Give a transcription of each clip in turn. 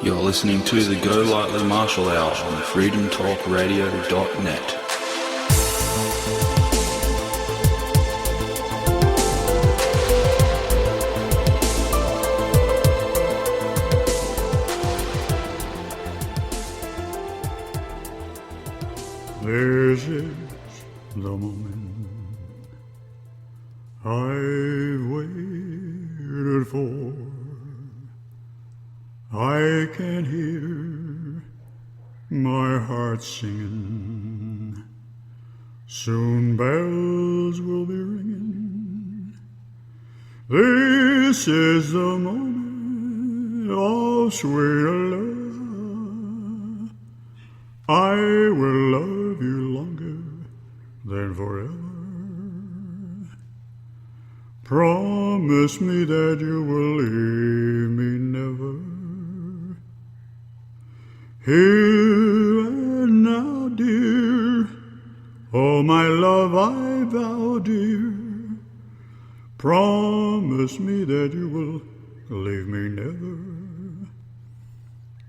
You're listening to the Golightly Marshall Hour on freedomtalkradio.net. This is the moment I've waited for. I can hear my heart singing. Soon bells will be ringing. This is the moment of sweet love. I will love you longer than forever. Promise me that you will leave me never. Here and now, dear, oh my love I vow, dear. Promise me that you will leave me never.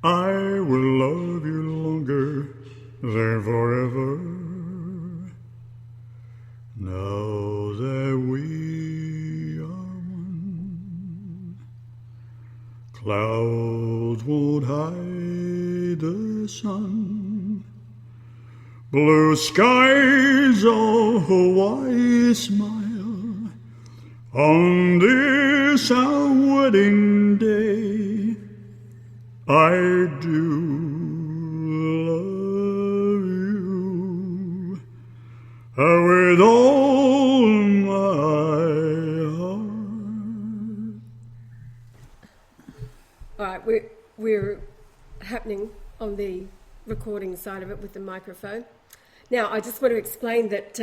I will love you longer than forever. Now that we are one, clouds won't hide the sun. Blue skies, oh, why smile on this our wedding day? I do love you with all my heart. All right, we're happening on the recording side of it with the microphone. Now, I just want to explain that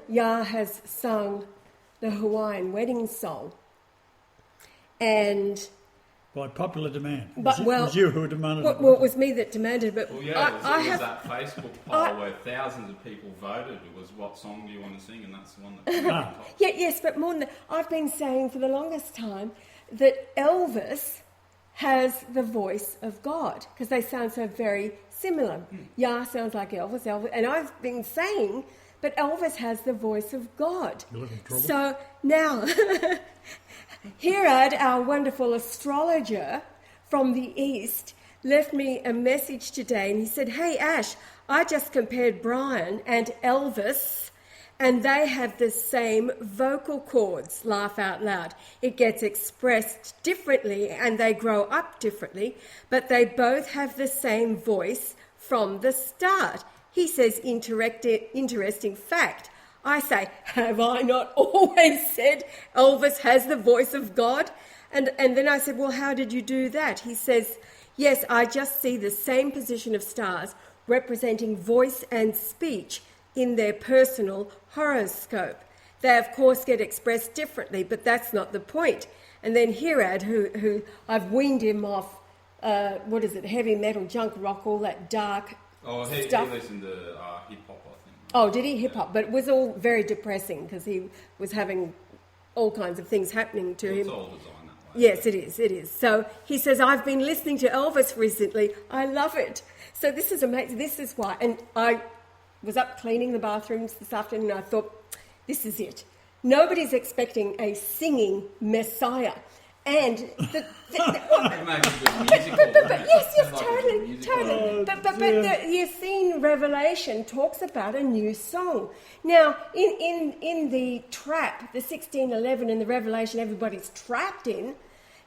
Yah has sung the Hawaiian wedding song, and by popular demand. It was you who demanded it? Well, it was me that demanded it. But it was that Facebook poll where thousands of people voted. It was, what song do you want to sing? And that's the one that... Yes, but more than that, I've been saying for the longest time that Elvis has the voice of God, because they sound so very similar. Yah sounds like Elvis, and I've been saying, but Elvis has the voice of God. You're looking for trouble. So now... Herod, our wonderful astrologer from the East, left me a message today, and he said, "Hey Ash, I just compared Brian and Elvis, and they have the same vocal cords." Laugh out loud. It gets expressed differently and they grow up differently, but they both have the same voice from the start. He says, interesting fact. I say, have I not always said Elvis has the voice of God? And then I said, well, how did you do that? He says, yes, I just see the same position of stars representing voice and speech in their personal horoscope. They, of course, get expressed differently, but that's not the point. And then Herod, who I've weaned him off, heavy metal, junk rock, all that dark stuff. He listened to hip-hop. Oh, did he? Hip-hop. But it was all very depressing because he was having all kinds of things happening to him. It's all designed that way. Yes, it is. So he says, I've been listening to Elvis recently. I love it. So this is amazing. This is why. And I was up cleaning the bathrooms this afternoon and I thought, this is it. Nobody's expecting a singing Messiah. And yes, totally. But the Essene Revelation talks about a new song. Now, in the trap, the 1611 in the Revelation, everybody's trapped in.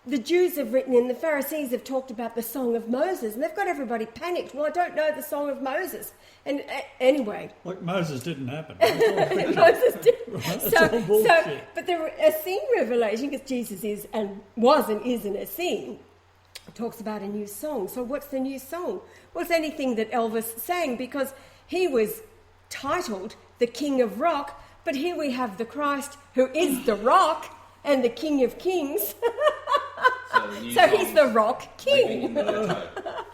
The Jews have written in, the Pharisees have talked about the Song of Moses, and they've got everybody panicked. Well, I don't know the Song of Moses. And anyway. Like Moses didn't happen. Moses didn't. But the Essene Revelation, because Jesus is and is an Essene, talks about a new song. So what's the new song? Well, it's anything that Elvis sang, because he was titled the King of Rock, but here we have the Christ who is the rock and the King of Kings. the new So he's songs the rock living in king. the ghetto.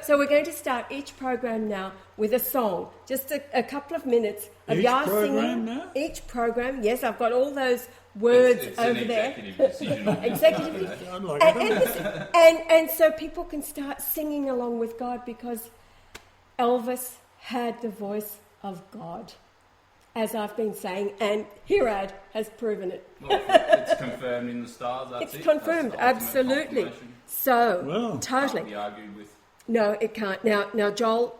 So we're going to start each program now with a song. Just a couple of minutes of Each Yah program singing. now? Each program, yes, I've got all those words It's over an there. executive decision. on this Executive. Saturday. I'd like And, it. and, listen, and so people can start singing along with God because Elvis had the voice of God, as I've been saying, and Hirad has proven it. Well, it's confirmed in the stars. That's It's it. confirmed, That's the ultimate absolutely. confirmation. So, Well. Can't totally. be argued with. No, it can't. Now, Joel,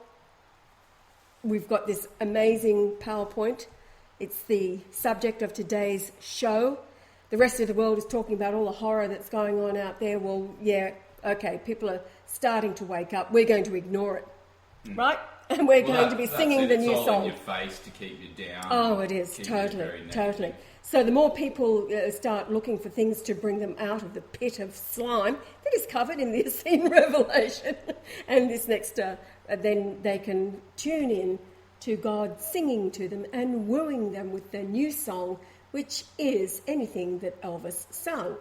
we've got this amazing PowerPoint. It's the subject of today's show. The rest of the world is talking about all the horror that's going on out there. Well, yeah, okay, people are starting to wake up. We're going to ignore it, right? And we're going to be singing the new It's all song. in your face to keep you down. Oh, it is, keep you very totally. negative. So the more people start looking for things to bring them out of the pit of slime that is covered in the Essene Revelation, and this next, then they can tune in to God singing to them and wooing them with the new song, which is anything that Elvis sung.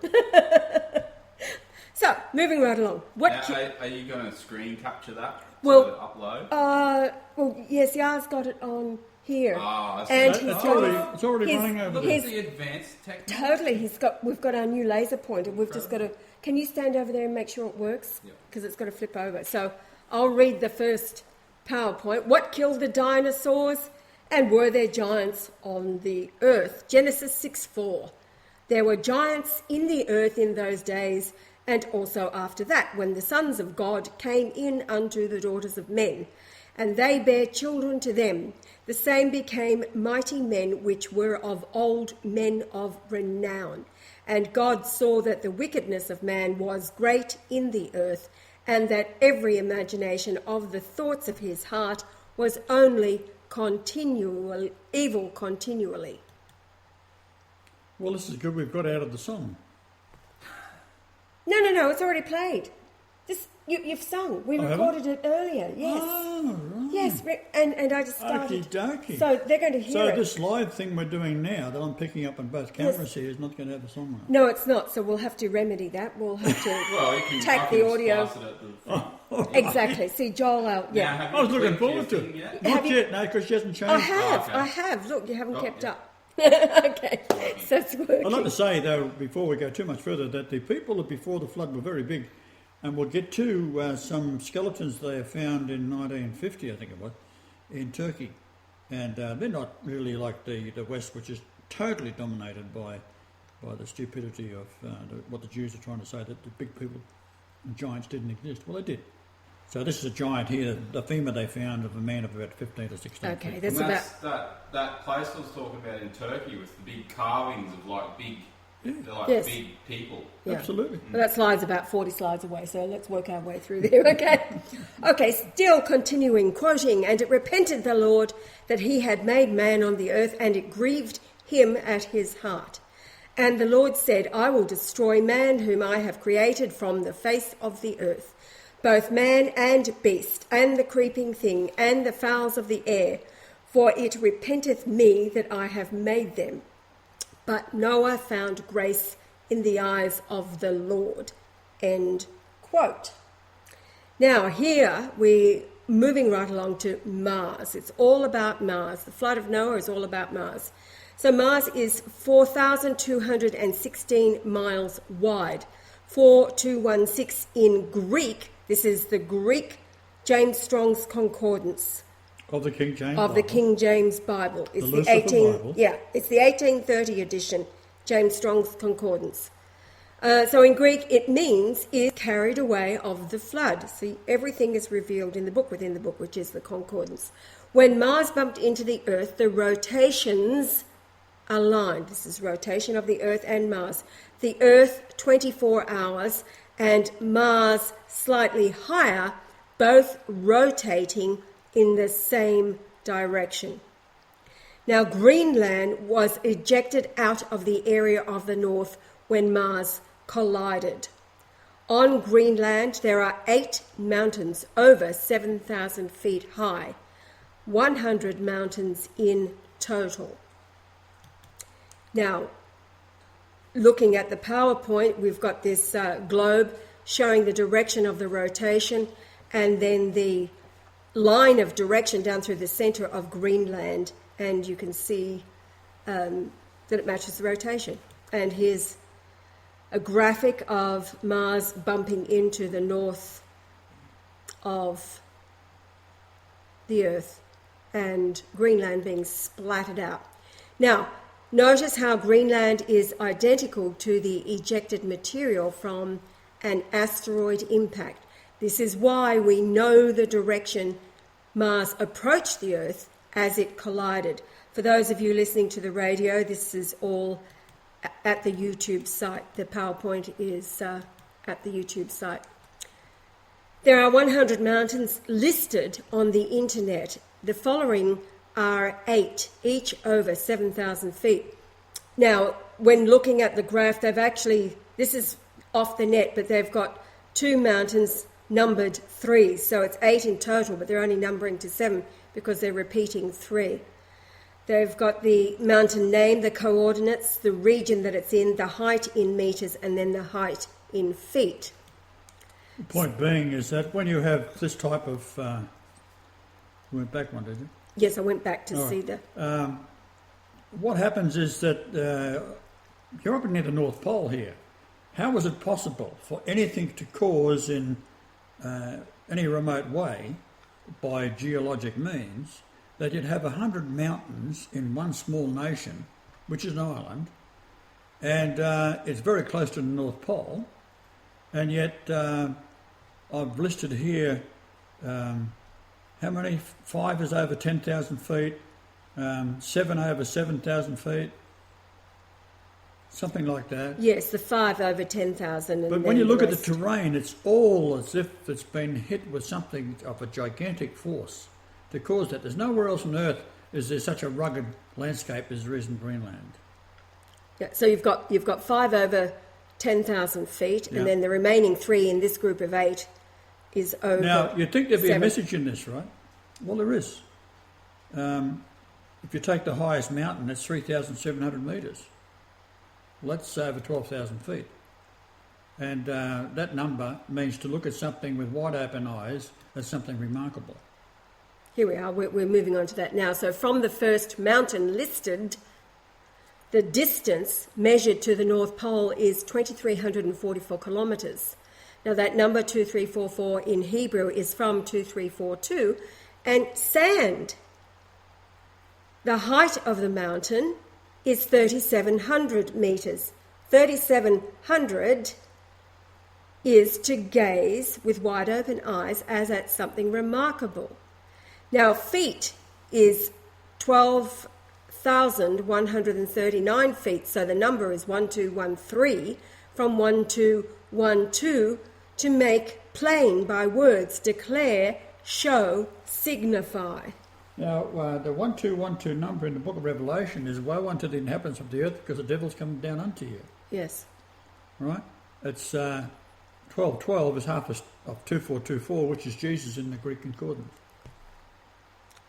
So, moving right along. Now, are you going to screen capture that Well, to upload? Well, yes, Yah's got it on here. Ah, I see. And It's he's It's already his- running over Look there. his- at the advanced technology. Totally, we've got our new laser pointer. We've just got to. Can you stand over there and make sure it works? Yeah. Because it's got to flip over. So I'll read the first PowerPoint. What killed the dinosaurs, and were there giants on the earth? Genesis 6:4. There were giants in the earth in those days, and also after that, when the sons of God came in unto the daughters of men, and they bare children to them. The same became mighty men which were of old, men of renown. And God saw that the wickedness of man was great in the earth, and that every imagination of the thoughts of his heart was only continual evil continually. Well, this is good. We've got out of the song. No, it's already played. You've sung. We have recorded it earlier. Yes. Oh, right. Yes, and I just started. Okie-dokie. So they're going to hear So it. this live thing we're doing now that I'm picking up on both cameras here is not going to have a song on it. No, it's not. So we'll have to remedy that. We'll have to Well, you can take I the can audio. splice it at the front. Exactly. See, Joel, Now, yeah. have I was you looking clicked your forward to thing it. yet? Have Not you- yet, no, because she hasn't changed. I have. okay. I have. Look, you haven't Oh, kept yeah. up. Okay. So it's working. I'd like to say, though, before we go too much further, that the people before the flood were very big. And we'll get to some skeletons they found in 1950, I think it was, in Turkey. And they're not really like the West, which is totally dominated by the stupidity of what the Jews are trying to say, that the big people, giants didn't exist. Well, they did. So this is a giant here, the femur they found of a man of about 15 to 16 Okay, feet. that's And about. that place I was talking about in Turkey with the big carvings of like big, they're like Yes. big people. Yeah. Absolutely. Well, that slide's about 40 slides away, so let's work our way through there, okay? Okay, still continuing, quoting, and it repented the Lord that he had made man on the earth, and it grieved him at his heart. And the Lord said, I will destroy man whom I have created from the face of the earth, both man and beast, and the creeping thing, and the fowls of the air, for it repenteth me that I have made them. But Noah found grace in the eyes of the Lord. End quote. Now here we're moving right along to Mars. It's all about Mars. The flood of Noah is all about Mars. So Mars is 4,216 miles wide. 4216 in Greek. This is the Greek James Strong's Concordance. Of the King James Of the Bible. King James Bible. It's The Lucifer Bible. it's the 1830 edition, James Strong's Concordance. So in Greek, it means is carried away of the flood. See, everything is revealed in the book within the book, which is the Concordance. When Mars bumped into the Earth, the rotations aligned. This is rotation of the Earth and Mars. The Earth 24 hours and Mars slightly higher, both rotating in the same direction. Now, Greenland was ejected out of the area of the North when Mars collided. On Greenland, there are 8 mountains over 7,000 feet high, 100 mountains in total. Now, looking at the PowerPoint, we've got this globe showing the direction of the rotation and then the line of direction down through the centre of Greenland, and you can see that it matches the rotation. And here's a graphic of Mars bumping into the north of the Earth and Greenland being splattered out. Now, notice how Greenland is identical to the ejected material from an asteroid impact. This is why we know the direction Mars approached the Earth as it collided. For those of you listening to the radio, this is all at the YouTube site. The PowerPoint is at the YouTube site. There are 100 mountains listed on the internet. The following are 8, each over 7,000 feet. Now, when looking at the graph, this is off the net, but they've got 2 mountains numbered 3, so it's 8 in total, but they're only numbering to 7 because they're repeating 3. They've got the mountain name, the coordinates, the region that it's in, the height in metres, and then the height in feet. The point being is that when you have this type of... you went back one, did you? Yes, I went back to see the... what happens is that you're up near the North Pole here. How was it possible for anything to cause in any remote way, by geologic means, that you'd have 100 mountains in one small nation, which is an island, and it's very close to the North Pole, and yet I've listed here how many? 5 is over 10,000 feet, 7 over 7,000 feet, something like that. Yes, the 5 over 10,000. But when you look at the terrain, it's all as if it's been hit with something of a gigantic force to cause that. There's nowhere else on Earth is there such a rugged landscape as there is in Greenland. Yeah, so you've got 5 over 10,000 feet, Yeah. and then the remaining 3 in this group of 8 is over. Now, you'd think there'd be 7. a message in this, right? Well, there is. If you take the highest mountain, that's 3,700 metres. Well, that's over 12,000 feet. And that number means to look at something with wide open eyes as something remarkable. Here we are, we're moving on to that now. So from the first mountain listed, the distance measured to the North Pole is 2,344 kilometres. Now that number 2344 in Hebrew is from 2342, and sand. The height of the mountain is 3,700 metres. 3,700 is to gaze with wide open eyes as at something remarkable. Now, feet is 12,139 feet, so the number is 1213 from 1212 to make plain by words, declare, show, signify. Now, the 1212 number in the book of Revelation is woe unto the inhabitants of the earth because the devil's coming down unto you. Yes. Right? It's 1212 is half of 2424, which is Jesus in the Greek concordance.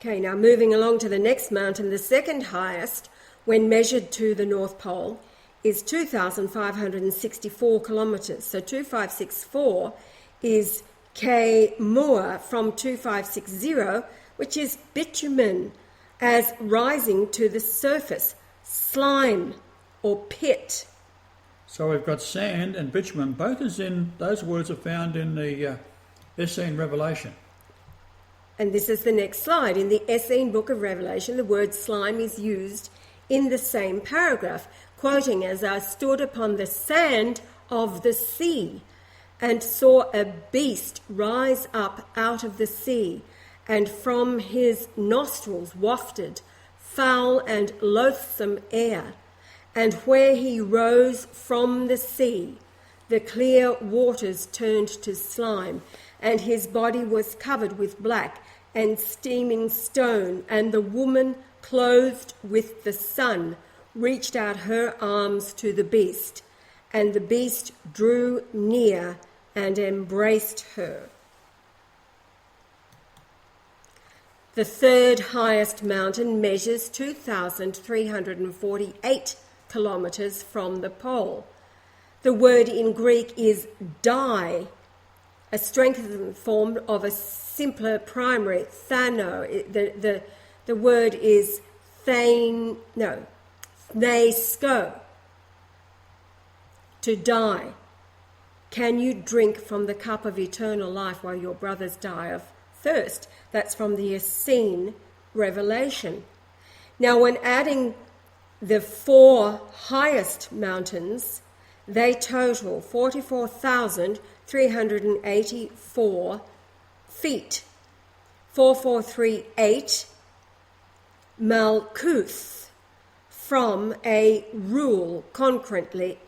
Okay, now moving along to the next mountain, the second highest, when measured to the North Pole, is 2,564 kilometres. So 2564 is K Moor from 2560, which is bitumen, as rising to the surface, slime or pit. So we've got sand and bitumen, both as in, those words are found in the Essene Revelation. And this is the next slide. In the Essene book of Revelation, the word slime is used in the same paragraph, quoting, as I stood upon the sand of the sea and saw a beast rise up out of the sea, and from his nostrils wafted foul and loathsome air. And where he rose from the sea, the clear waters turned to slime, and his body was covered with black and steaming stone, and the woman, clothed with the sun, reached out her arms to the beast, and the beast drew near and embraced her. The third highest mountain measures 2,348 kilometres from the pole. The word in Greek is die, a strengthened form of a simpler primary, thano. The word is thnesko, to die. Can you drink from the cup of eternal life while your brothers die of thirst? That's from the Essene Revelation. Now, when adding the 4 highest mountains, they total 44,384 feet, 4438 malkuth, from a rule, concretely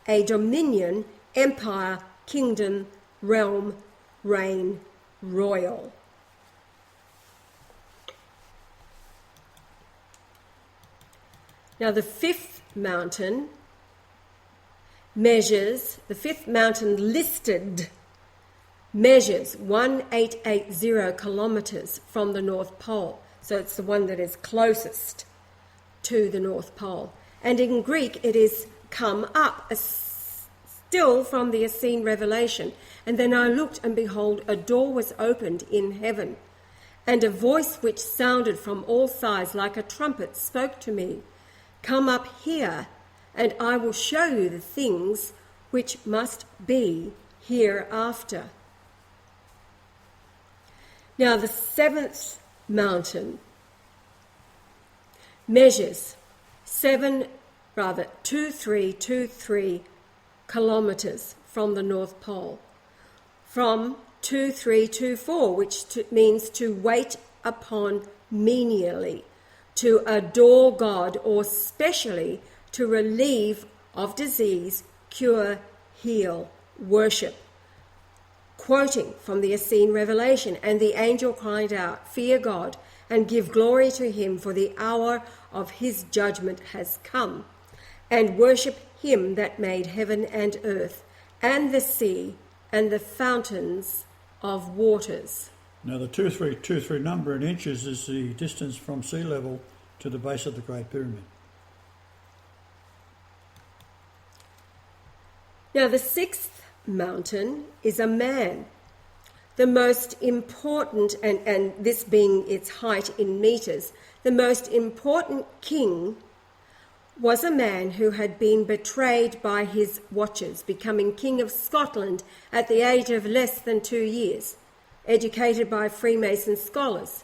a dominion, empire, kingdom, realm, reign, royal. Now the 5th mountain listed measures 1880 kilometres from the North Pole. So it's the one that is closest to the North Pole. And in Greek it is come up, still from the Essene Revelation. And then I looked, and behold, a door was opened in heaven, and a voice which sounded from all sides like a trumpet spoke to me, "Come up here, and I will show you the things which must be hereafter." Now the 7th mountain measures 2323 kilometres from the North Pole, from 2324, which means to wait upon menially, to adore God, or specially to relieve of disease, cure, heal, worship. Quoting from the Essene Revelation, "And the angel cried out, 'Fear God, and give glory to him, for the hour of his judgment has come. And worship him that made heaven and earth, and the sea, and the fountains of waters.'" Now the 2323 number in inches is the distance from sea level to the base of the Great Pyramid. Now the 6th mountain is a man. The most important, and this being its height in metres, the most important king was a man who had been betrayed by his watchers, becoming King of Scotland at the age of less than 2 years, educated by Freemason scholars.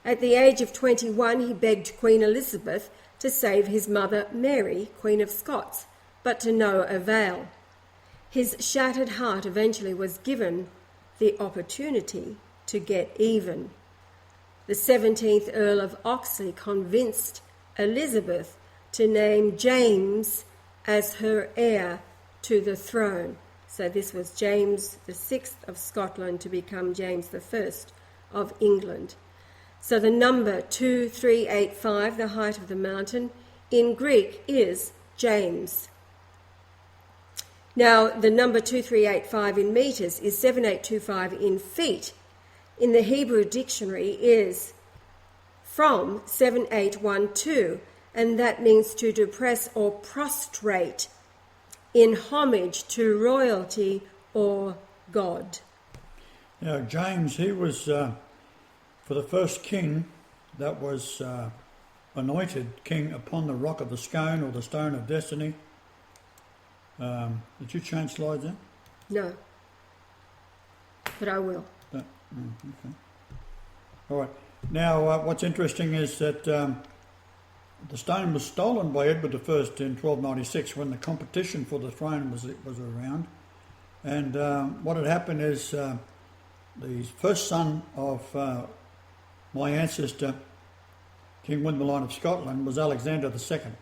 At the age of 21, he begged Queen Elizabeth to save his mother Mary, Queen of Scots, but to no avail. His shattered heart eventually was given the opportunity to get even. The 17th Earl of Oxley convinced Elizabeth to name James as her heir to the throne. So this was James VI of Scotland to become James I of England. So the number 2385, the height of the mountain, in Greek is James. Now, the number 2385 in metres is 7825 in feet. In the Hebrew dictionary is from 7812, and that means to depress or prostrate in homage to royalty or God. Now, James, he was, for the first king that was anointed king upon the rock of the scone, or the stone of destiny. Did you change slides then? No, but I will. Okay. All right. Now, what's interesting is that the stone was stolen by Edward I in 1296 when the competition for the throne was around. And what had happened is the first son of my ancestor, King William the Lion of Scotland, was Alexander II.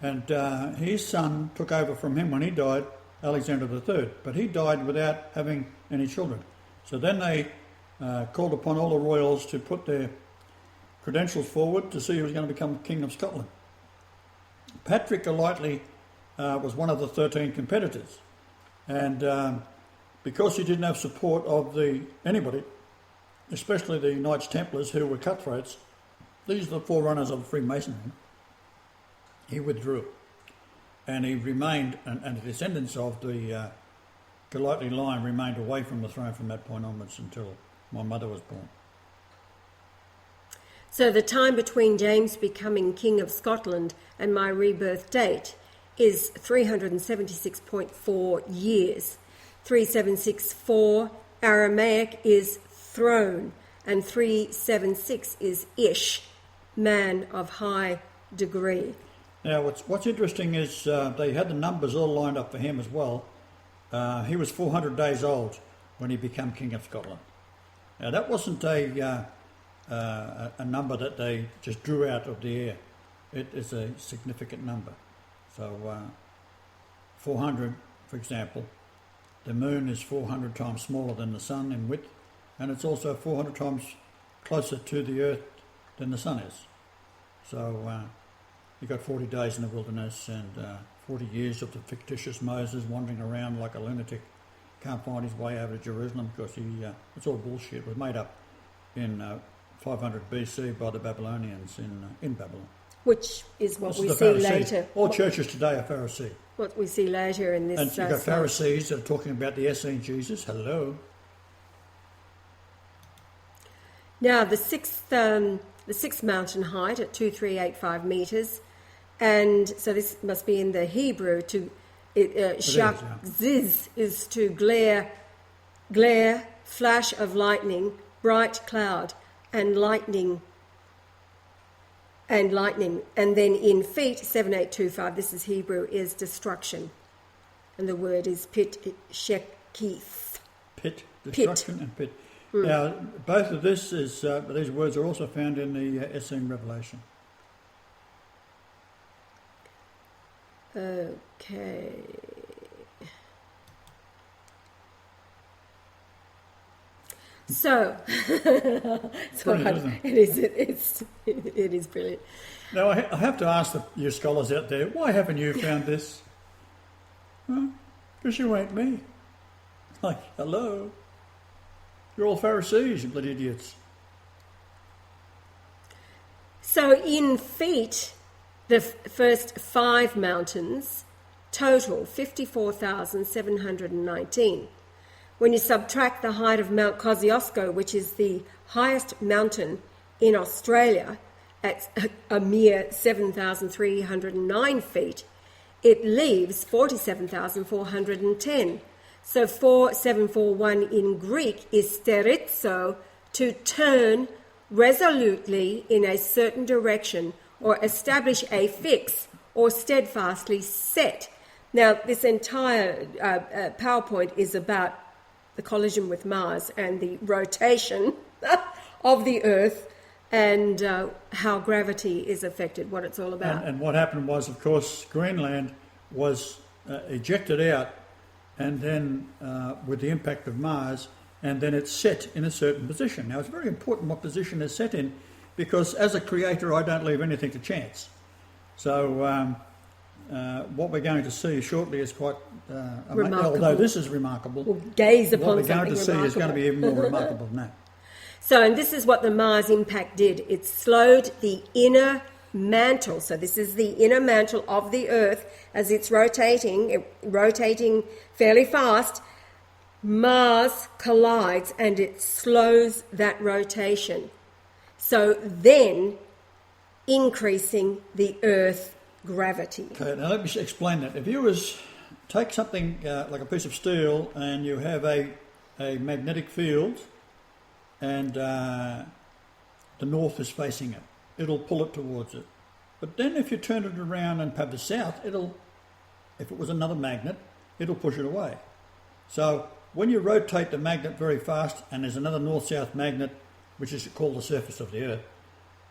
And his son took over from him when he died, Alexander III. But he died without having any children. So then they called upon all the royals to put their credentials forward to see who was going to become King of Scotland. Patrick Golightly was one of the 13 competitors. And because he didn't have support of anybody, especially the Knights Templars, who were cutthroats, these are the forerunners of Freemasonry. he withdrew. And he remained, and the descendants of the Golightly line remained away from the throne from that point onwards until my mother was born. So the time between James becoming King of Scotland and my rebirth date is 376.4 years. 3764 Aramaic is throne, and 376 is Ish, man of high degree. Now, what's interesting is they had the numbers all lined up for him as well. He was 400 days old when he became King of Scotland. Now, that wasn't a number that they just drew out of the air. It is a significant number. So, 400, for example, the moon is 400 times smaller than the sun in width, and it's also 400 times closer to the earth than the sun is. So, you've got 40 days in the wilderness and 40 years of the fictitious Moses wandering around like a lunatic, can't find his way over to Jerusalem because it's all bullshit. It was made up in 500 BC by the Babylonians in Babylon. Which is what we see Pharisee. later. All churches today are Pharisee. What we see later in this. And you've got Pharisees that are talking about the Essene Jesus. Hello. Now, the sixth mountain height at 2385 metres, and so this must be in the Hebrew, to shakziz is to glare, flash of lightning, bright cloud, and lightning, and then in feet 7825, this is Hebrew, is destruction, and the word is pit shekith. Pit, destruction, and pit. Now, both of this is these words are also found in the Essene Revelation. Okay. So, Brilliant, it is brilliant. Now, I have to ask you scholars out there, why haven't you found this? Because you ain't me. Like, hello. You're all Pharisees, you bloody idiots. So in feet, the first 5 mountains total 54,719. When you subtract the height of Mount Kosciuszko, which is the highest mountain in Australia, at a mere 7,309 feet, it leaves 47,410. So 4741 in Greek is sterizo, to turn resolutely in a certain direction or establish a fix or steadfastly set. Now, this entire PowerPoint is about the collision with Mars and the rotation of the Earth and how gravity is affected, what it's all about. And what happened was, of course, Greenland was ejected out, and then with the impact of Mars, and then it's set in a certain position. Now, it's very important what position it's set in, because as a creator, I don't leave anything to chance. So what we're going to see shortly is quite remarkable. Although this is remarkable, We'll gaze upon what we're going to see remarkable. is going to be even more remarkable than that. So, and this is what the Mars impact did. It slowed the inner mantle. So this is the inner mantle of the Earth as it's rotating fairly fast. Mars collides and it slows that rotation. So then increasing the Earth gravity. Okay, now let me explain that. If you take something like a piece of steel and you have a magnetic field and the north is facing it, it'll pull it towards it. But then if you turn it around and have the south, if it was another magnet, it'll push it away. So when you rotate the magnet very fast and there's another north-south magnet, which is called the surface of the Earth,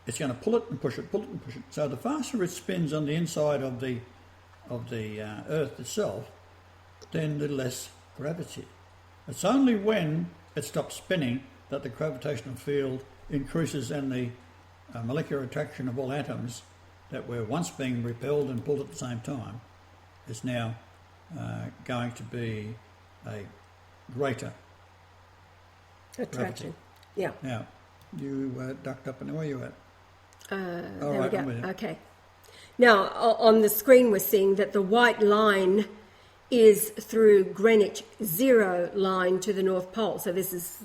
it's going to pull it and push it, pull it and push it. So the faster it spins on the inside of the Earth itself, then the less gravity. It's only when it stops spinning that the gravitational field increases, and the molecular attraction of all atoms that were once being repelled and pulled at the same time is now going to be a greater Attraction. gravity. Yeah. Now, you ducked up, and where are you at? There All we right, go. I'm with you. Okay. Now, on the screen we're seeing that the white line is through Greenwich 0 line to the North Pole. So this is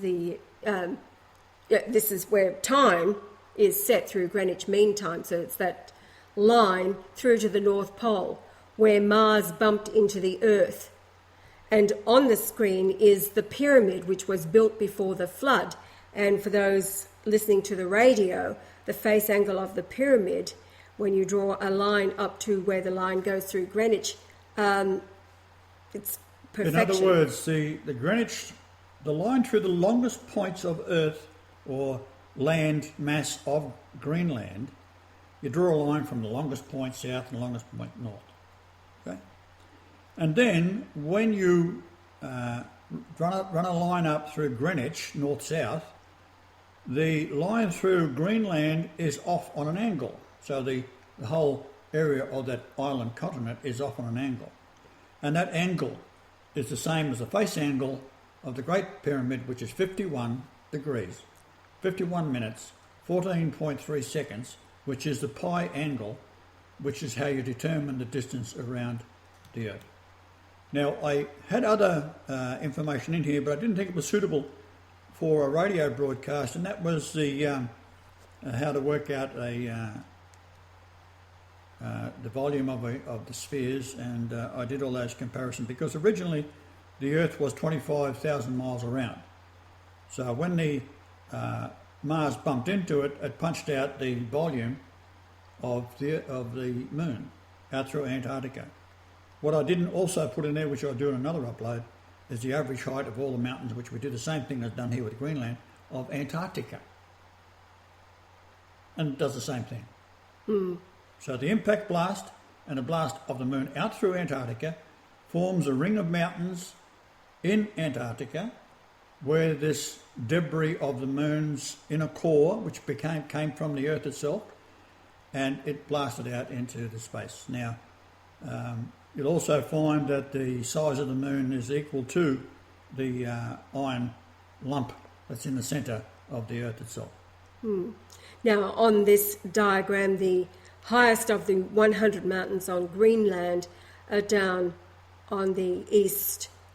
this is where time is set through Greenwich Mean Time. So it's that line through to the North Pole where Mars bumped into the Earth. And on the screen is the pyramid, which was built before the flood. And for those listening to the radio, the face angle of the pyramid, when you draw a line up to where the line goes through Greenwich, it's perfection. In other words, the Greenwich, the line through the longest points of Earth or land mass of Greenland, you draw a line from the longest point south and the longest point north. Okay? And then when you run a line up through Greenwich, north-south, the line through Greenland is off on an angle. So the whole area of that island continent is off on an angle. And that angle is the same as the face angle of the Great Pyramid, which is 51 degrees, 51 minutes, 14.3 seconds, which is the pi angle, which is how you determine the distance around the Earth. Now, I had other information in here, but I didn't think it was suitable for a radio broadcast, and that was the how to work out the volume of the spheres, and I did all those comparisons because originally the Earth was 25,000 miles around. So when the Mars bumped into it, it punched out the volume of the Moon out through Antarctica. What I didn't also put in there, which I'll do in another upload, is the average height of all the mountains, which we did the same thing as done here with Greenland, of Antarctica. And it does the same thing. So the impact blast and a blast of the Moon out through Antarctica forms a ring of mountains in Antarctica where this debris of the Moon's inner core, which came from the Earth itself, and it blasted out into the space. Now, you'll also find that the size of the Moon is equal to the iron lump that's in the centre of the Earth itself. Now, on this diagram, the highest of the 100 mountains on Greenland are down on the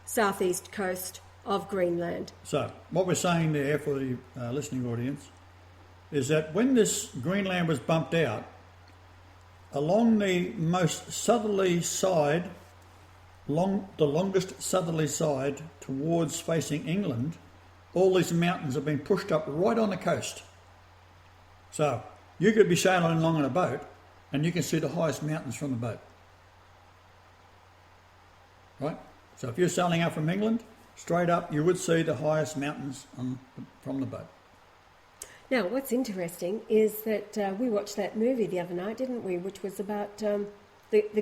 southeast coast of Greenland. So, what we're saying there for the listening audience is that when this Greenland was bumped out, along the most southerly side, the longest southerly side towards facing England, all these mountains have been pushed up right on the coast. So, you could be sailing along on a boat and you can see the highest mountains from the boat. Right? So if you're sailing out from England, straight up, you would see the highest mountains from the boat. Now, what's interesting is that we watched that movie the other night, didn't we, which was about the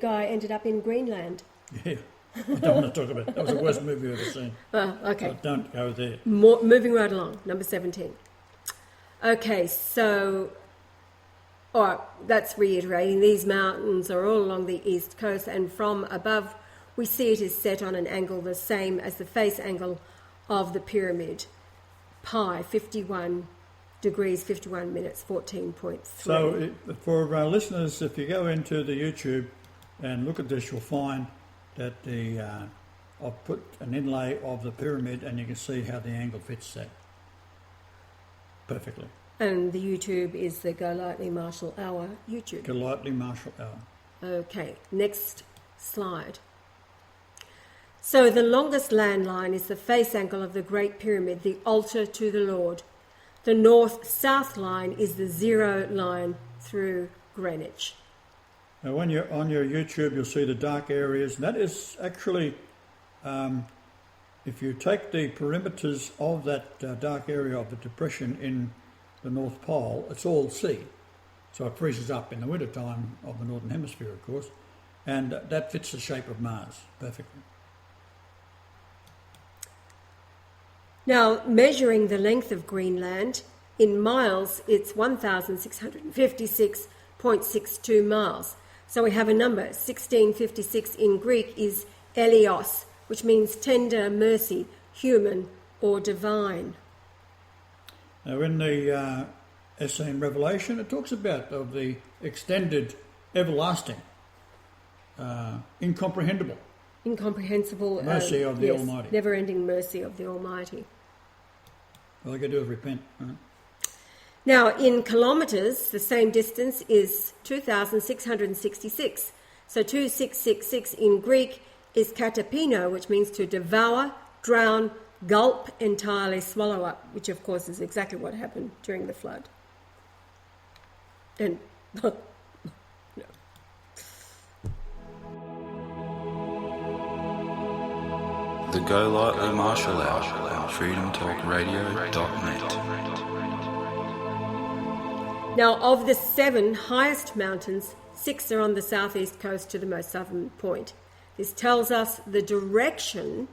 guy ended up in Greenland. Yeah, I don't want to talk about it. That was the worst movie I've ever seen. Oh, okay. So don't go there. Moving right along, number 17. Okay, so, all right, that's reiterating. These mountains are all along the east coast, and from above we see it is set on an angle the same as the face angle of the pyramid, pi, 51 degrees, 51 minutes, 14.3. So for our listeners, if you go into the YouTube and look at this, you'll find that I've put an inlay of the pyramid and you can see how the angle fits that perfectly. And the YouTube is the Golightly Marshall Hour YouTube. Golightly Marshall Hour. Okay, next slide. So the longest landline is the face angle of the Great Pyramid, the altar to the Lord. The north-south line is the 0 line through Greenwich. Now when you're on your YouTube, you'll see the dark areas. And that is actually, if you take the perimeters of that dark area of the depression in the North Pole, it's all sea. So it freezes up in the winter time of the Northern Hemisphere, of course. And that fits the shape of Mars perfectly. Now, measuring the length of Greenland, in miles, it's 1,656.62 miles. So we have a number, 1656 in Greek is Elios, which means tender, mercy, human or divine. Now in the essay in Revelation, it talks about of the extended everlasting, incomprehensible mercy of the Almighty. Never-ending mercy of the Almighty. All you got to do is repent. Right? Now, in kilometres, the same distance is 2,666. So 2666 in Greek is katapino, which means to devour, drown, gulp, entirely swallow up, which of course is exactly what happened during the flood. And no. The Golightly Marshall Hour on freedomtalkradio.net. Now, of the 7 highest mountains, 6 are on the southeast coast to the most southern point. This tells us the direction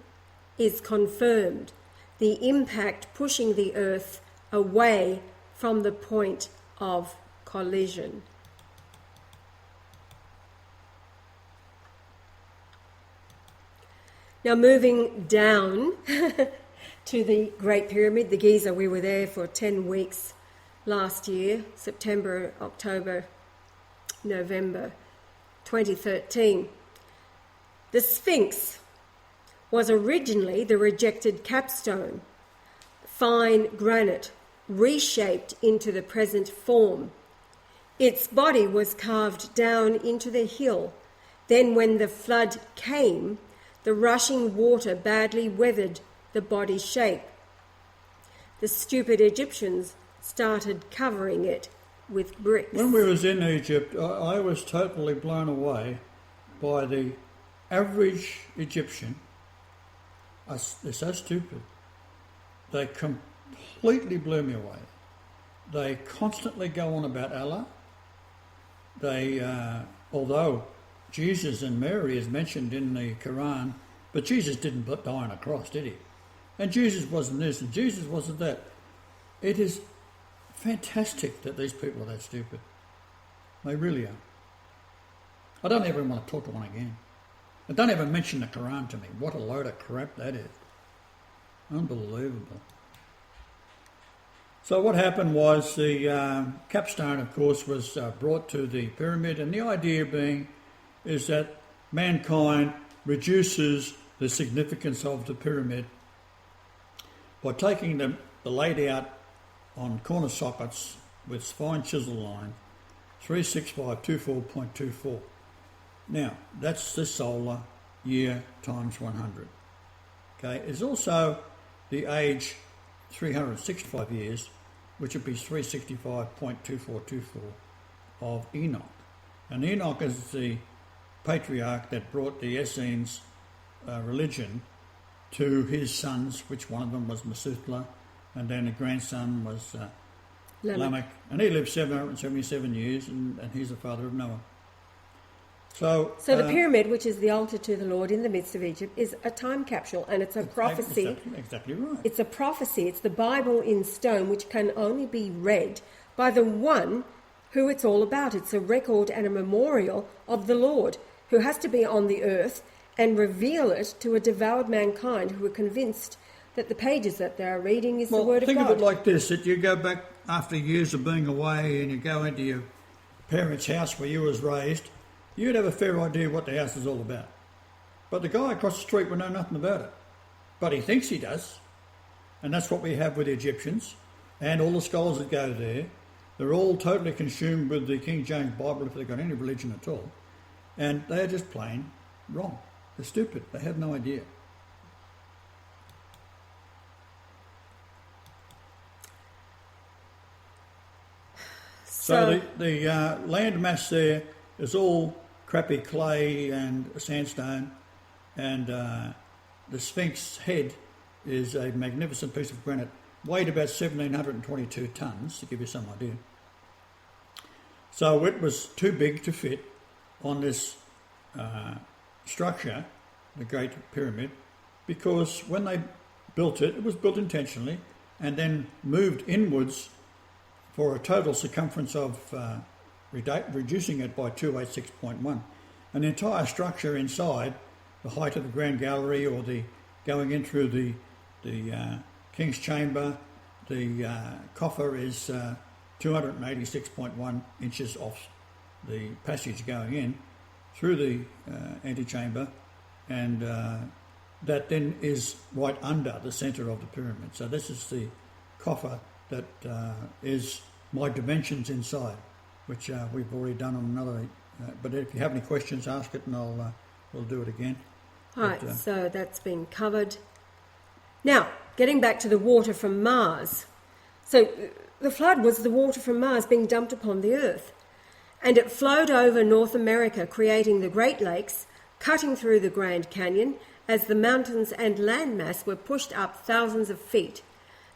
is confirmed, the impact pushing the Earth away from the point of collision. Now, moving down to the Great Pyramid, the Giza, we were there for 10 weeks last year, September, October, November 2013. The Sphinx was originally the rejected capstone, fine granite, reshaped into the present form. Its body was carved down into the hill. Then when the flood came, the rushing water badly weathered the body's shape. The stupid Egyptians started covering it with bricks. When we was in Egypt, I was totally blown away by the average Egyptian. They're so stupid. They completely blew me away. They constantly go on about Allah. They, although Jesus and Mary is mentioned in the Quran, but Jesus didn't die on a cross, did he? And Jesus wasn't this, and Jesus wasn't that. It is fantastic that these people are that stupid. They really are. I don't ever want to talk to one again. And don't ever mention the Quran to me. What a load of crap that is. Unbelievable. So what happened was the capstone, of course, was brought to the pyramid, and the idea being is that mankind reduces the significance of the pyramid by taking the laid out on corner sockets with fine chisel line 36524.24. Now, that's the solar year times 100. Okay, it's also the age 365 years, which would be 365.2424 of Enoch. And Enoch is the patriarch that brought the Essenes religion to his sons, which one of them was Methuselah, and then the grandson was Lamech. And he lived 777 years, and he's the father of Noah. So the pyramid, which is the altar to the Lord in the midst of Egypt, is a time capsule, and it's a prophecy. Exactly right. It's a prophecy. It's the Bible in stone, which can only be read by the one who it's all about. It's a record and a memorial of the Lord, who has to be on the earth and reveal it to a devoured mankind who are convinced that the pages that they are reading is the Word of God. Think of it like this, that you go back after years of being away and you go into your parents' house where you was raised, you'd have a fair idea what the house is all about. But the guy across the street would know nothing about it. But he thinks he does. And that's what we have with the Egyptians and all the scholars that go there. They're all totally consumed with the King James Bible, if they've got any religion at all. And they're just plain wrong. They're stupid. They have no idea. So the land mass there is all crappy clay and sandstone, and the Sphinx head is a magnificent piece of granite, weighed about 1,722 tonnes, to give you some idea. So it was too big to fit on this structure, the Great Pyramid, because when they built it, it was built intentionally and then moved inwards for a total circumference of reducing it by 286.1. An entire structure inside, the height of the Grand Gallery or the going in through the King's Chamber, the coffer is 286.1 inches off the passage going in through the antechamber, and that then is right under the centre of the pyramid. So this is the coffer that is my dimensions inside, which we've already done on another. But if you have any questions, ask it, and we'll do it again. All right, so that's been covered. Now, getting back to the water from Mars. So the flood was the water from Mars being dumped upon the earth, and it flowed over North America, creating the Great Lakes, cutting through the Grand Canyon as the mountains and landmass were pushed up thousands of feet.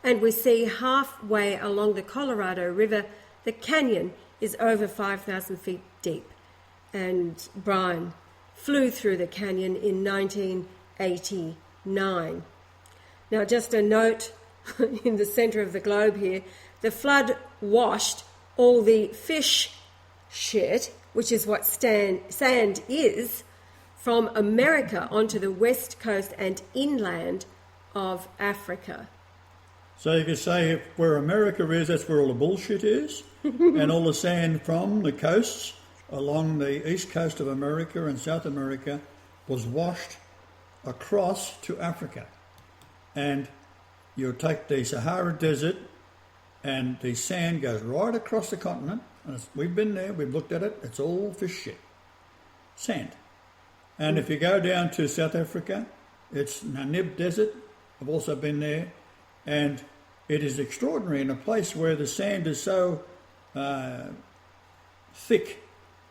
And we see halfway along the Colorado River, the canyon is over 5,000 feet deep. And Brian flew through the canyon in 1989. Now, just a note in the centre of the globe here, the flood washed all the fish shit, which is what sand is, from America onto the west coast and inland of Africa. So you could say where America is, that's where all the bullshit is, and all the sand from the coasts along the east coast of America and South America was washed across to Africa. And you take the Sahara Desert and the sand goes right across the continent. And we've been there, we've looked at it, it's all fish shit. Sand. And if you go down to South Africa, it's Namib Desert. I've also been there. And it is extraordinary in a place where the sand is so thick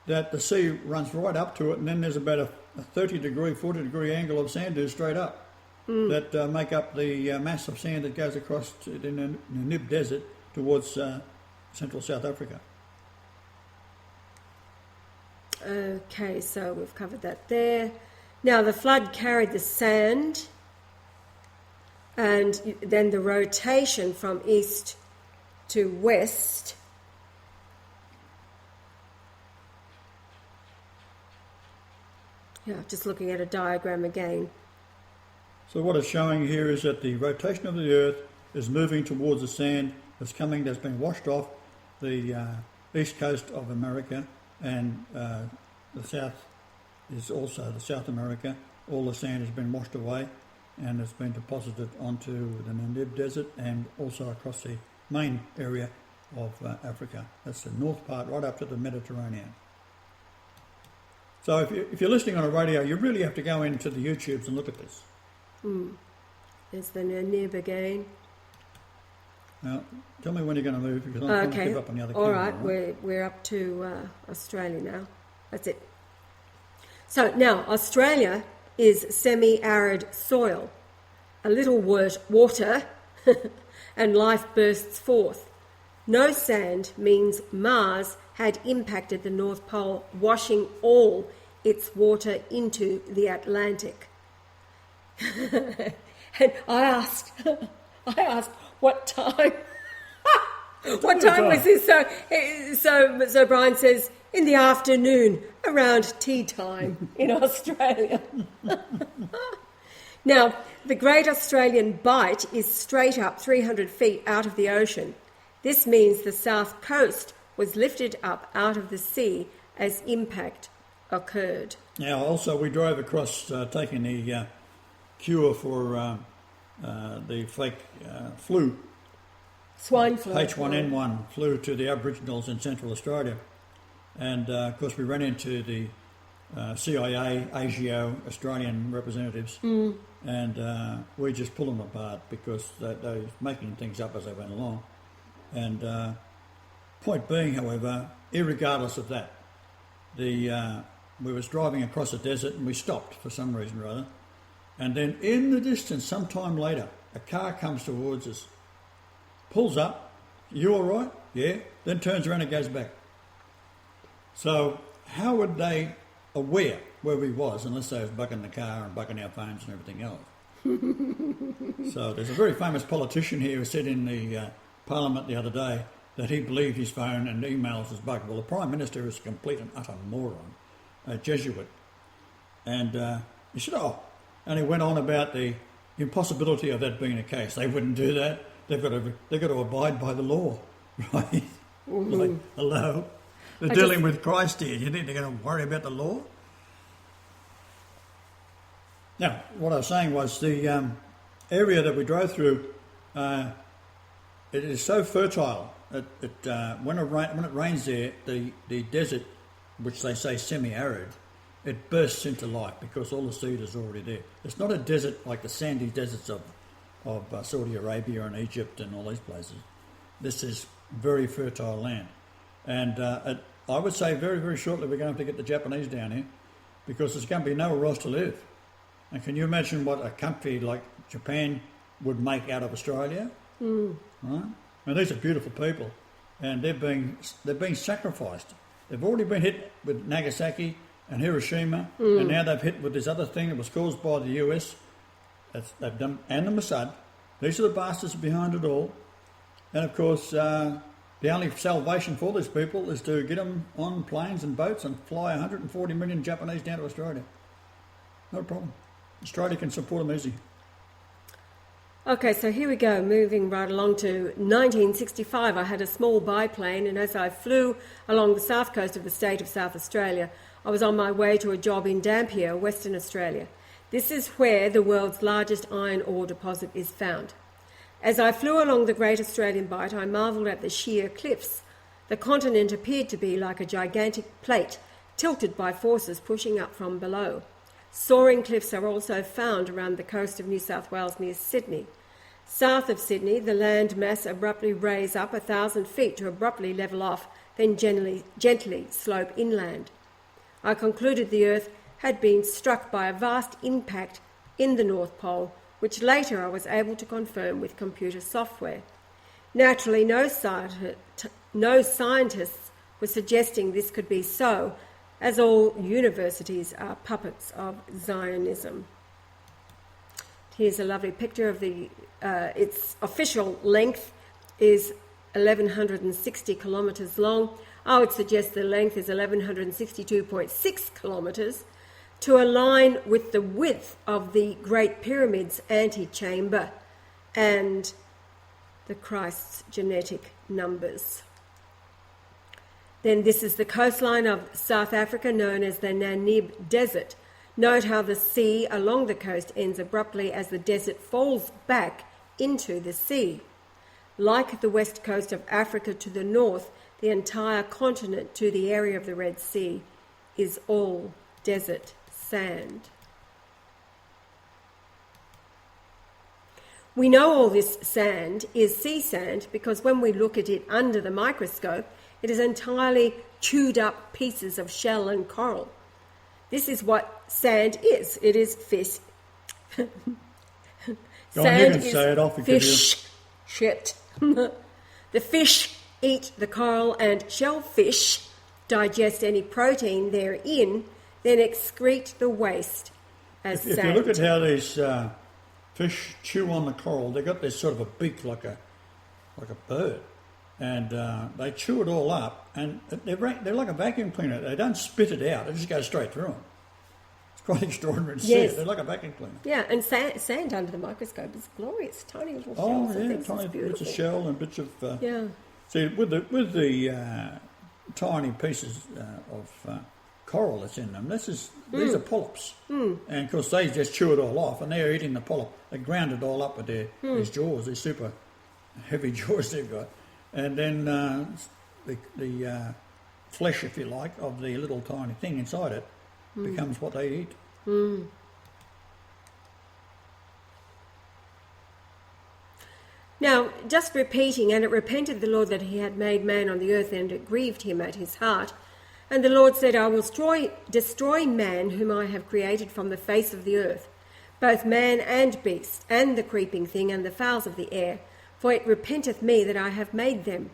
that the sea runs right up to it, and then there's about a 30-degree, 40-degree angle of sand dunes straight up that make up the mass of sand that goes across to the Namib Desert towards central South Africa. Okay, so we've covered that there. Now, the flood carried the sand, and then the rotation from east to west. Yeah, just looking at a diagram again. So what it's showing here is that the rotation of the Earth is moving towards the sand that's been washed off the east coast of America, and the south is also the South America. All the sand has been washed away, and it's been deposited onto the Namib Desert and also across the main area of Africa. That's the north part, right up to the Mediterranean. So if you're listening on a radio, you really have to go into the YouTubes and look at this. There's the Namib again. Now, tell me when you're going to move, because I'm trying to keep up on the other camera. All right, we're up to Australia now. That's it. So now, Australia is semi-arid soil. A little water and life bursts forth. No sand means Mars had impacted the North Pole, washing all its water into the Atlantic. And I asked, what time? What time was this? So Brian says, in the afternoon, around tea time in Australia. Now, the Great Australian Bight is straight up 300 feet out of the ocean. This means the south coast was lifted up out of the sea as impact occurred. Now, also, we drove across taking the cure for the fake flu. Swine flu. H1N1 flu to the Aboriginals in Central Australia. And, of course, we ran into the CIA, ASIO, Australian representatives, and we just pulled them apart because they were making things up as they went along. And point being, however, irregardless of that, we was driving across a desert and we stopped for some reason or other. And then in the distance, sometime later, a car comes towards us, pulls up, you all right? Yeah. Then turns around and goes back. So how would they aware where we was unless they was bucking the car and bucking our phones and everything else? So there's a very famous politician here who said in the Parliament the other day that he believed his phone and emails was bugged. Well, the Prime Minister is a complete and utter moron, a Jesuit. And he said, and he went on about the impossibility of that being the case. They wouldn't do that. They've got to abide by the law, right? Like, hello? They're dealing with Christ here. You think they're going to worry about the law? Now, what I was saying was the area that we drove through, it is so fertile that when it rains there, the desert, which they say semi-arid, it bursts into life because all the seed is already there. It's not a desert like the sandy deserts of Saudi Arabia and Egypt and all these places. This is very fertile land. And I would say very, very shortly we're going to have to get the Japanese down here because there's going to be nowhere else to live. And can you imagine what a country like Japan would make out of Australia? Right? And these are beautiful people, and they're being sacrificed. They've already been hit with Nagasaki and Hiroshima, and now they've hit with this other thing that was caused by the US. They've done, and the Mossad. These are the bastards behind it all. And of course, the only salvation for these people is to get them on planes and boats and fly 140 million Japanese down to Australia. No problem. Australia can support them easy. Okay, so here we go, moving right along to 1965. I had a small biplane, and as I flew along the south coast of the state of South Australia, I was on my way to a job in Dampier, Western Australia. This is where the world's largest iron ore deposit is found. As I flew along the Great Australian Bight, I marvelled at the sheer cliffs. The continent appeared to be like a gigantic plate, tilted by forces pushing up from below. Soaring cliffs are also found around the coast of New South Wales near Sydney. South of Sydney, the land mass abruptly raise up 1,000 feet to abruptly level off, then gently slope inland. I concluded the Earth had been struck by a vast impact in the North Pole, which later I was able to confirm with computer software. Naturally, no scientists were suggesting this could be so, as all universities are puppets of Zionism. Here's a lovely picture of its official length is 1,160 kilometres long. I would suggest the length is 1,162.6 kilometres to align with the width of the Great Pyramid's antechamber and the Christ's genetic numbers. Then this is the coastline of South Africa, known as the Namib Desert. Note how the sea along the coast ends abruptly as the desert falls back into the sea. Like the west coast of Africa to the north, the entire continent to the area of the Red Sea is all desert sand. We know all this sand is sea sand because when we look at it under the microscope, it is entirely chewed up pieces of shell and coral. This is what sand is. It is fish. Sand is fish shit. The fish eat the coral, and shellfish digest any protein therein, then excrete the waste as sand. If you look at how these fish chew on the coral, they've got this sort of a beak like a bird. And they chew it all up, and they're like a vacuum cleaner. They don't spit it out; it just goes straight through them. It's quite extraordinary to see it. They're like a vacuum cleaner. Yeah, and sand under the microscope is glorious, tiny little shells. Oh yeah, tiny bits of shell and bits of. See, with the tiny pieces of coral that's in them, these are polyps, and of course they just chew it all off, and they're eating the polyp. They ground it all up with these jaws, these super heavy jaws they've got. And then the flesh, if you like, of the little tiny thing inside it becomes what they eat. Now, just repeating, and it repented the Lord that he had made man on the earth, and it grieved him at his heart. And the Lord said, I will destroy man whom I have created from the face of the earth, both man and beast, and the creeping thing, and the fowls of the air, for it repenteth me that I have made them.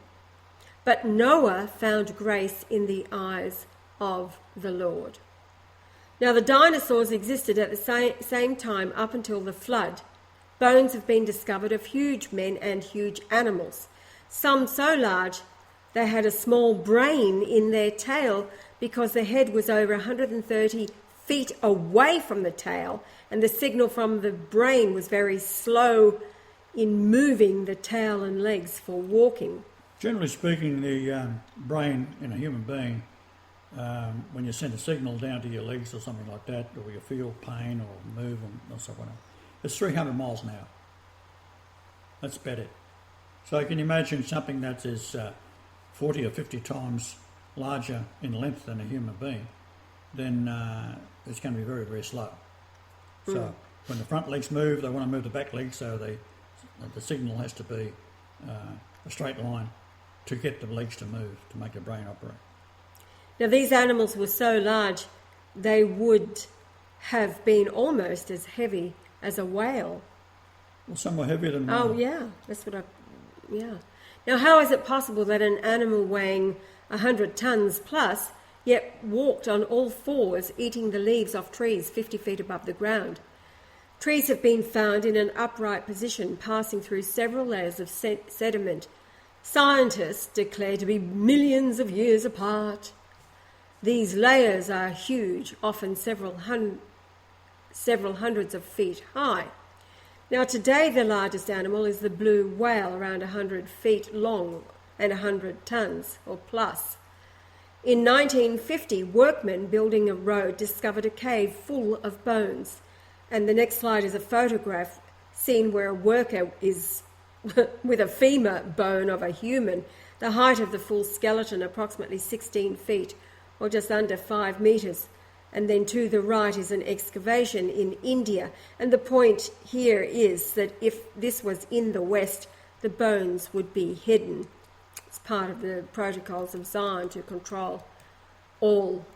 But Noah found grace in the eyes of the Lord. Now the dinosaurs existed at the same time up until the flood. Bones have been discovered of huge men and huge animals, some so large they had a small brain in their tail because the head was over 130 feet away from the tail, and the signal from the brain was very slow in moving the tail and legs for walking. Generally speaking, the brain in a human being, when you send a signal down to your legs or something like that, or you feel pain or move or something, it's 300 miles an hour. That's about it. So you can imagine something that is 40 or 50 times larger in length than a human being, then it's going to be very, very slow. So when the front legs move, they want to move the back legs, so the signal has to be a straight line to get the legs to move, to make the brain operate. Now, these animals were so large, they would have been almost as heavy as a whale. Well, some were heavier than Oh, one. yeah, that's what yeah. Now, how is it possible that an animal weighing 100 tons plus yet walked on all fours, eating the leaves off trees 50 feet above the ground? Trees have been found in an upright position, passing through several layers of sediment. Scientists declare to be millions of years apart. These layers are huge, often several hundreds of feet high. Now, today the largest animal is the blue whale, around 100 feet long and 100 tons or plus. In 1950, workmen building a road discovered a cave full of bones. And the next slide is a photograph seen where a worker is with a femur bone of a human, the height of the full skeleton approximately 16 feet or just under 5 metres. And then to the right is an excavation in India. And the point here is that if this was in the West, the bones would be hidden. It's part of the protocols of Zion to control all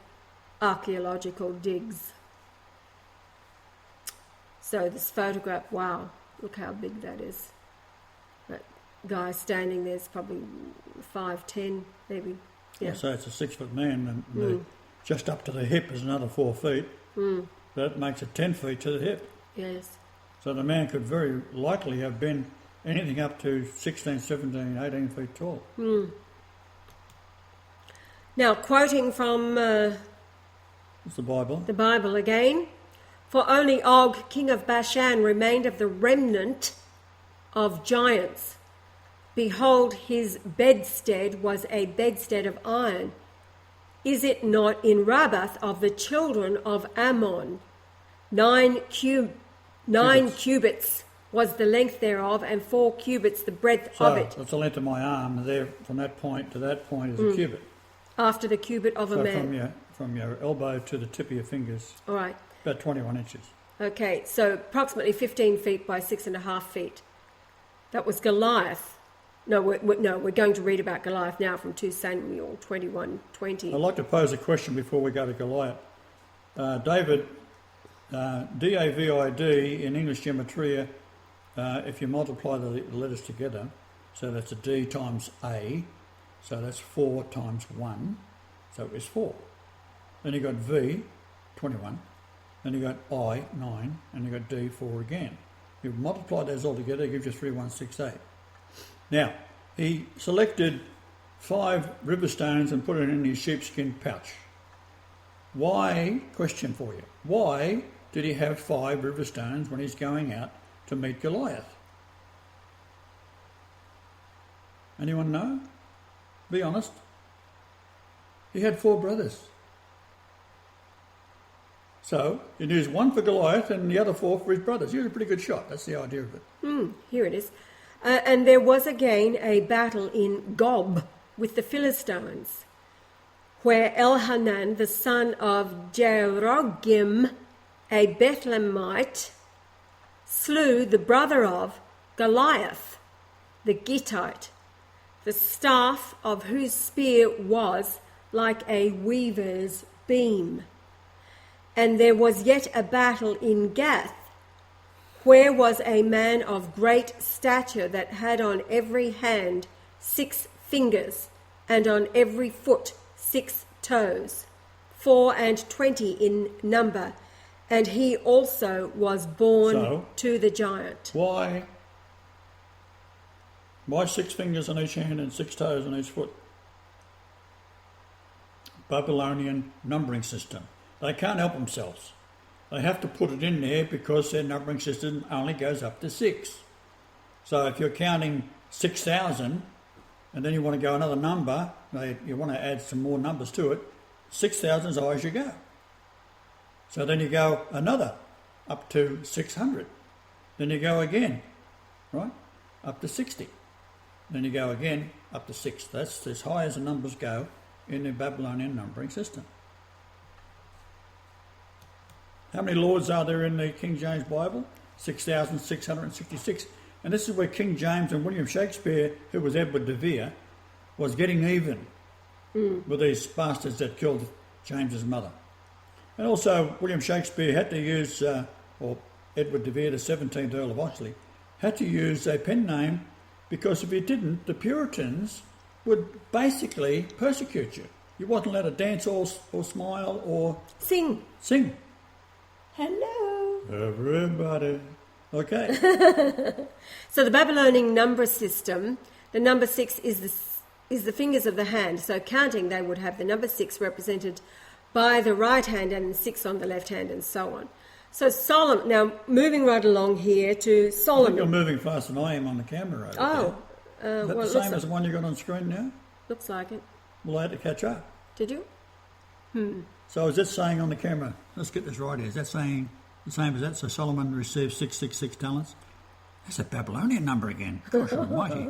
archaeological digs. So this photograph, wow, look how big that is. That guy standing there is probably 5'10", maybe. Yeah. So it's a 6 foot man, and just up to the hip is another 4 feet. That makes it 10 feet to the hip. Yes. So the man could very likely have been anything up to 16, 17, 18 feet tall. Now, quoting from It's the Bible. the Bible again, for only Og, king of Bashan, remained of the remnant of giants. Behold, his bedstead was a bedstead of iron. Is it not in Rabbath of the children of Ammon? 9 cubits was the length thereof, and 4 cubits the breadth of it. That's the length of my arm. There, from that point to that point is a cubit. After the cubit of a man. From your elbow to the tip of your fingers, All right. about 21 inches. Okay, so approximately 15 feet by 6.5 feet. That was Goliath. No, we're going to read about Goliath now from 2 Samuel 21:20. I'd like to pose a question before we go to Goliath. David, D-A-V-I-D in English gematria, if you multiply the letters together, so that's a D times A, so that's 4 times 1, so it's 4. Then you got V, 21, then you got I, 9, and you got D, 4 again. You multiply those all together, it gives you 3168. Now, he selected 5 river stones and put it in his sheepskin pouch. Why, question for you, why did he have 5 river stones when he's going out to meet Goliath? Anyone know? Be honest. He had 4 brothers. So, he used 1 for Goliath and the other 4 for his brothers. He was a pretty good shot. That's the idea of it. Here it is. And there was again a battle in Gob with the Philistines, where Elhanan, the son of Jerogim, a Bethlehemite, slew the brother of Goliath, the Gittite, the staff of whose spear was like a weaver's beam. And there was yet a battle in Gath, where was a man of great stature that had on every hand 6 fingers, and on every foot 6 toes, 24 in number, and he also was born to the giant. Why 6 fingers on each hand and 6 toes on each foot? Babylonian numbering system. They can't help themselves. They have to put it in there because their numbering system only goes up to 6. So if you're counting 6,000, and then you want to go another number, you want to add some more numbers to it, 6,000 as high as you go. So then you go another up to 600. Then you go again, right, up to 60. Then you go again up to 6. That's as high as the numbers go in the Babylonian numbering system. How many lords are there in the King James Bible? 6,666. And this is where King James and William Shakespeare, who was Edward de Vere, was getting even with these bastards that killed James's mother. And also William Shakespeare had to use, or Edward de Vere, the 17th Earl of Oxley, had to use a pen name because if he didn't, the Puritans would basically persecute you. You wasn't allowed to dance or smile or... Sing. Hello. Everybody. Okay. So the Babylonian number system, the number 6 is the fingers of the hand. So counting, they would have the number 6 represented by the right hand and 6 on the left hand and so on. So Solomon, now moving right along here to Solomon. I think you're moving faster than I am on the camera over there. Is that the same as the one you got on screen now? Looks like it. Well, I had to catch up. Did you? So is that saying on the camera, let's get this right here, is that saying the same as that? So Solomon received 666 talents? That's a Babylonian number again. Gosh almighty.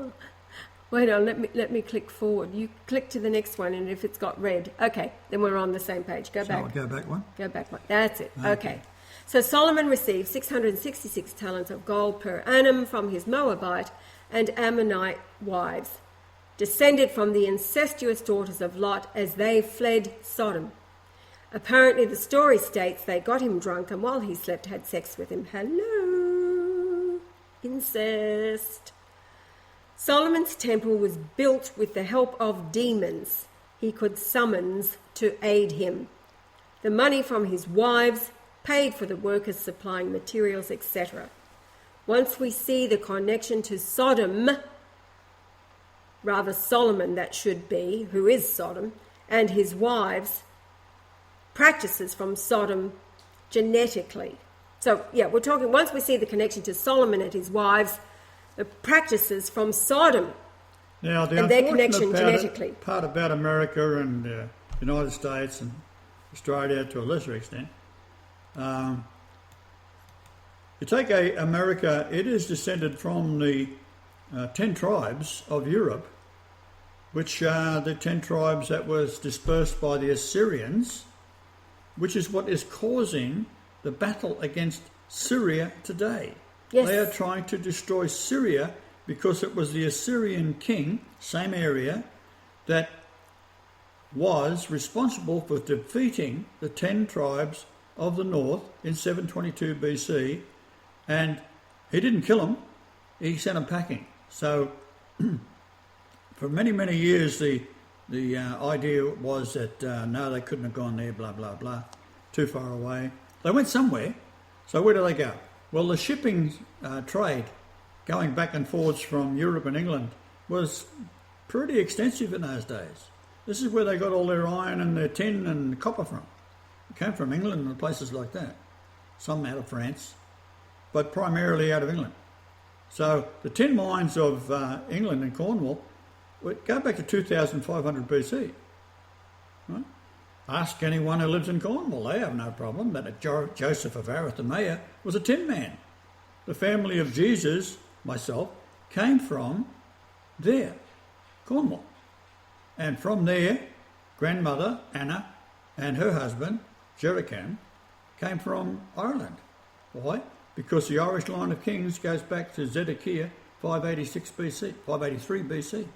Wait on, let me click forward. You click to the next one, and if it's got red, okay, then we're on the same page. Go back. Go back one? Go back one. That's it. Okay. So Solomon received 666 talents of gold per annum from his Moabite and Ammonite wives, descended from the incestuous daughters of Lot as they fled Sodom. Apparently, the story states they got him drunk and while he slept had sex with him. Hello, incest. Solomon's temple was built with the help of demons he could summon to aid him. The money from his wives paid for the workers supplying materials, etc. Once we see the connection to Sodom, rather Solomon that should be, who is Sodom, and his wives, practices from Sodom genetically. So, yeah, we're talking, once we see the connection to Solomon and his wives, the practices from Sodom now, and their connection genetically. Part about America and the United States and Australia to a lesser extent, you take America, it is descended from the 10 tribes of Europe, which are the 10 tribes that was dispersed by the Assyrians, which is what is causing the battle against Syria today. Yes. They are trying to destroy Syria because it was the Assyrian king, same area, that was responsible for defeating the 10 tribes of the north in 722 BC, and he didn't kill them, he sent them packing. So for many, many years the idea was that no, they couldn't have gone there, blah, blah, blah, too far away. They went somewhere. So where do they go? Well, the shipping trade going back and forwards from Europe and England was pretty extensive in those days. This is where they got all their iron and their tin and copper from. It came from England and places like that. Some out of France, but primarily out of England. So the tin mines of England and Cornwall would go back to 2500 BC. Right? Ask anyone who lives in Cornwall, they have no problem that Joseph of Arimathea was a tin man. The family of Jesus, myself, came from there, Cornwall. And from there, grandmother Anna and her husband, Jericam, came from Ireland. Why? Because the Irish line of kings goes back to Zedekiah 586 BC, 583 BC.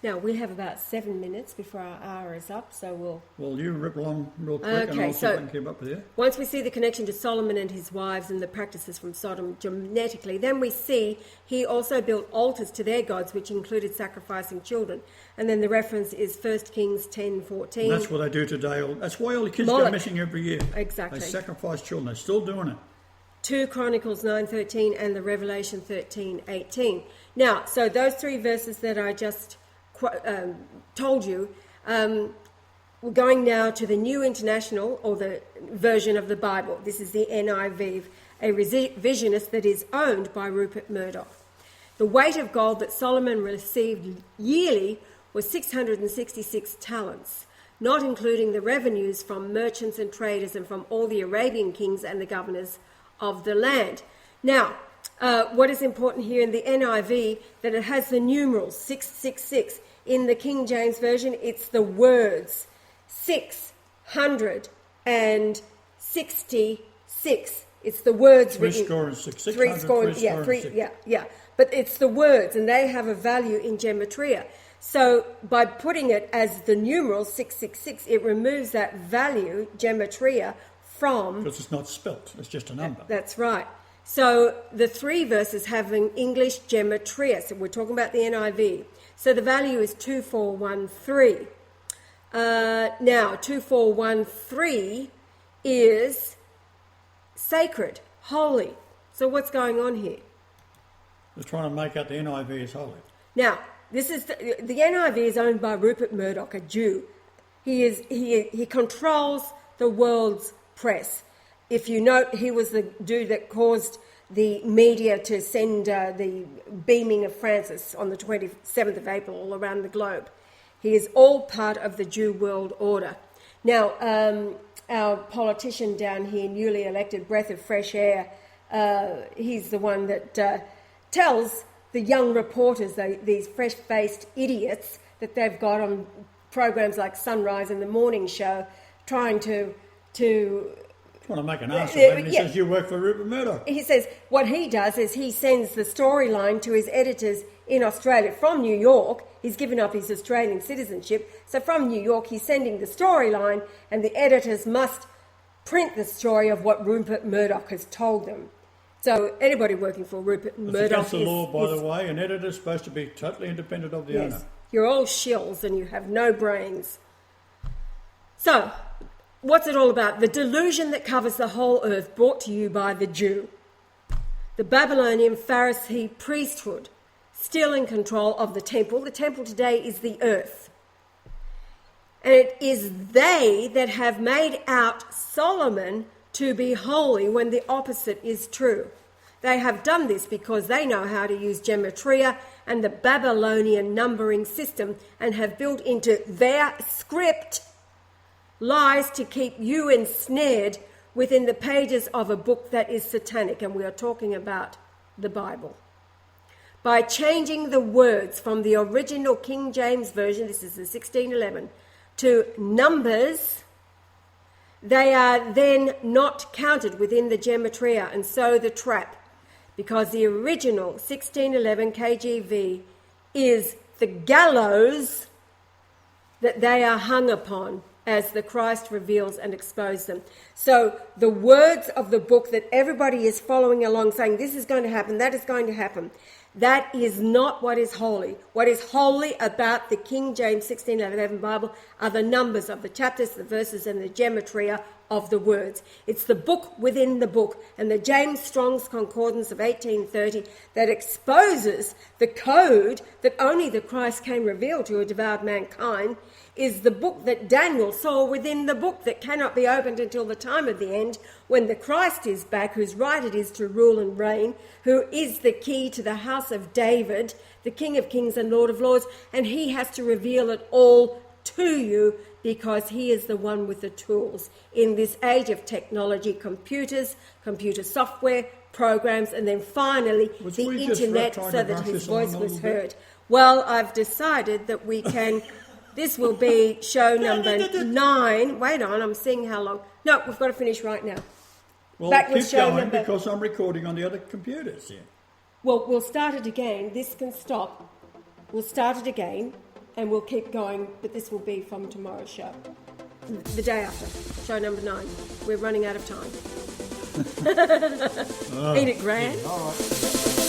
Now, we have about 7 minutes before our hour is up, so we'll... Well, you rip along real quick and I'll see if I can keep up with you. Once we see the connection to Solomon and his wives and the practices from Sodom genetically, then we see he also built altars to their gods, which included sacrificing children. And then the reference is 1 Kings 10:14. And that's what they do today. That's why all the kids go missing every year. Exactly. They sacrifice children. They're still doing it. 2 Chronicles 9:13 and the Revelation 13:18. Now, so those 3 verses that I just told you, we're going now to the New International, or the version of the Bible. This is the NIV, a revisionist that is owned by Rupert Murdoch. The weight of gold that Solomon received yearly was 666 talents, not including the revenues from merchants and traders and from all the Arabian kings and the governors of the land. Now, what is important here in the NIV, that it has the numerals 666. In the King James Version, it's the words 666. It's the words written. 666. Yeah. But it's the words, and they have a value in gematria. So by putting it as the numeral 666, it removes that value, gematria, from... Because it's not spelt, it's just a number. That's right. So the 3 verses have an English gematria. So we're talking about the NIV. So the value is 2413. Now, 2413 is sacred, holy. So what's going on here? They're trying to make out the NIV is holy. Now, this is the NIV is owned by Rupert Murdoch, a Jew. He controls the world's press. If you note, he was the dude that caused the media to send the beaming of Francis on the 27th of April all around the globe. He is all part of the Jew world order. Now, our politician down here, newly elected, breath of fresh air, he's the one that tells the young reporters, these fresh-faced idiots that they've got on programs like Sunrise and the Morning Show, trying to make an ass of him. He says, you work for Rupert Murdoch. He says what he does is he sends the storyline to his editors in Australia from New York. He's given up his Australian citizenship. So from New York, he's sending the storyline, and the editors must print the story of what Rupert Murdoch has told them. So anybody working for Rupert Murdoch It's against the law, by the way. An editor's supposed to be totally independent of the owner. You're all shills and you have no brains. So, what's it all about? The delusion that covers the whole earth, brought to you by the Jew. The Babylonian Pharisee priesthood, still in control of the temple. The temple today is the earth. And it is they that have made out Solomon to be holy when the opposite is true. They have done this because they know how to use gematria and the Babylonian numbering system, and have built into their script lies to keep you ensnared within the pages of a book that is satanic, and we are talking about the Bible. By changing the words from the original King James Version, this is the 1611, to numbers, they are then not counted within the gematria, and so the trap, because the original 1611 KJV is the gallows that they are hung upon as the Christ reveals and exposes them. So the words of the book that everybody is following along saying this is going to happen, that is going to happen, that is not what is holy. What is holy about the King James 1611 Bible are the numbers of the chapters, the verses, and the gematria of the words. It's the book within the book, and the James Strong's Concordance of 1830 that exposes the code that only the Christ can reveal to a devout mankind is the book that Daniel saw within the book that cannot be opened until the time of the end, when the Christ is back, whose right it is to rule and reign, who is the key to the house of David, the King of Kings and Lord of Lords, and he has to reveal it all to you because he is the one with the tools. In this age of technology, computers, computer software, programs, and then finally the internet, so that his voice was heard. Well, I've decided that we can... This will be show number 9. Wait on, I'm seeing how long. No, we've got to finish right now. Well, keep going because I'm recording on the other computers here. Well, we'll start it again. This can stop. We'll start it again and we'll keep going, but this will be from tomorrow's show. The day after, show number 9. We're running out of time. Ain't it grand? All right.